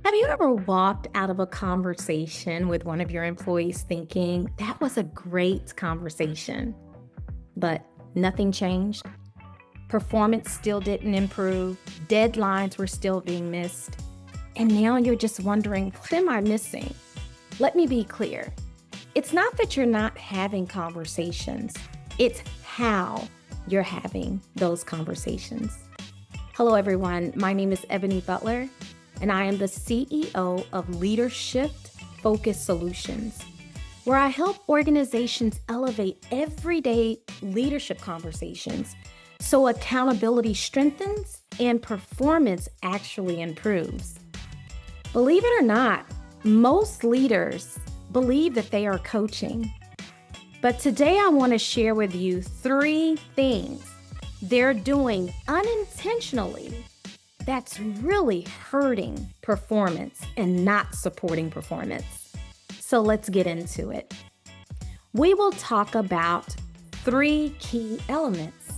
Have you ever walked out of a conversation with one of your employees thinking that was a great conversation, but nothing changed? Performance still didn't improve, deadlines were still being missed, and now you're just wondering, what am I missing? Let me be clear. It's not that you're not having conversations, it's how you're having those conversations. Hello, everyone. My name is Ebony Butler, and I am the CEO of Leadership Focused Solutions, where I help organizations elevate everyday leadership conversations so accountability strengthens and performance actually improves. Believe it or not, most leaders believe that they are coaching. But today I want to share with you 3 things they're doing unintentionally that's really hurting performance and not supporting performance. So let's get into it. We will talk about 3 key elements.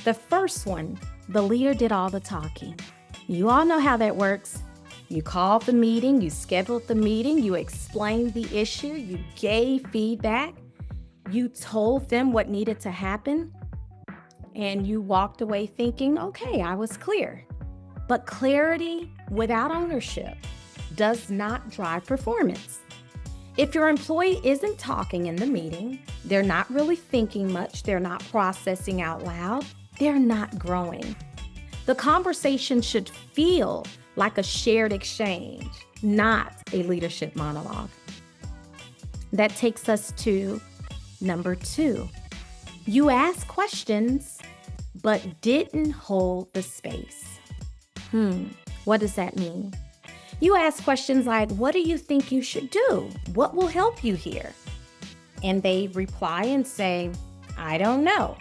The first one, the leader did all the talking. You all know how that works. You called the meeting, you scheduled the meeting, you explained the issue, you gave feedback, you told them what needed to happen, and you walked away thinking, okay, I was clear. But clarity without ownership does not drive performance. If your employee isn't talking in the meeting, they're not really thinking much, they're not processing out loud, they're not growing. The conversation should feel like a shared exchange, not a leadership monologue. That takes us to number 2. You asked questions, but didn't hold the space. What does that mean? You ask questions like, what do you think you should do? What will help you here? And they reply and say, I don't know.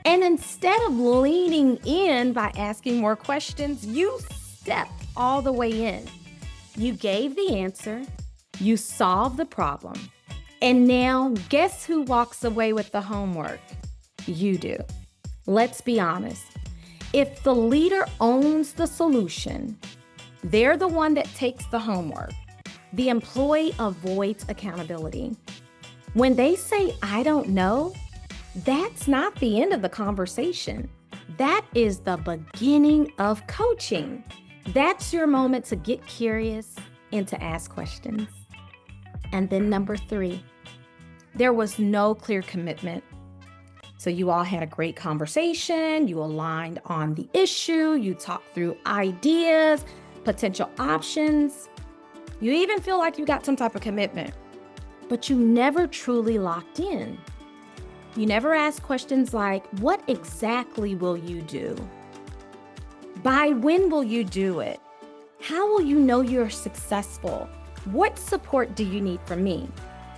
And instead of leaning in by asking more questions, you stepped all the way in. You gave the answer, you solved the problem, and now guess who walks away with the homework? You do. Let's be honest. If the leader owns the solution, they're the one that takes the homework. The employee avoids accountability. When they say, I don't know, that's not the end of the conversation. That is the beginning of coaching. That's your moment to get curious and to ask questions. And then number 3, there was no clear commitment. So you all had a great conversation, you aligned on the issue, you talked through ideas, potential options. You even feel like you got some type of commitment, but you never truly locked in. You never asked questions like, what exactly will you do? By when will you do it? How will you know you're successful? What support do you need from me?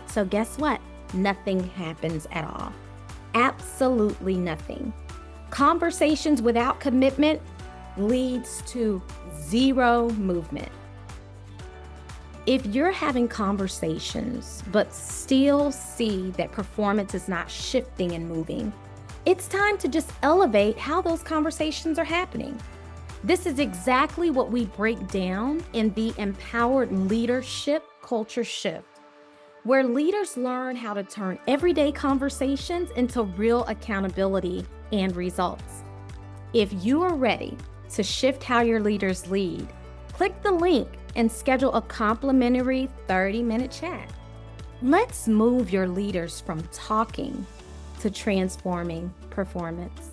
So guess what? Nothing happens at all. Absolutely nothing. Conversations without commitment leads to 0 movement. If you're having conversations but still see that performance is not shifting and moving, it's time to just elevate how those conversations are happening. This is exactly what we break down in the Empowered Leadership Culture Shift, where leaders learn how to turn everyday conversations into real accountability and results. If you are ready to shift how your leaders lead, click the link and schedule a complimentary 30-minute chat. Let's move your leaders from talking to transforming performance.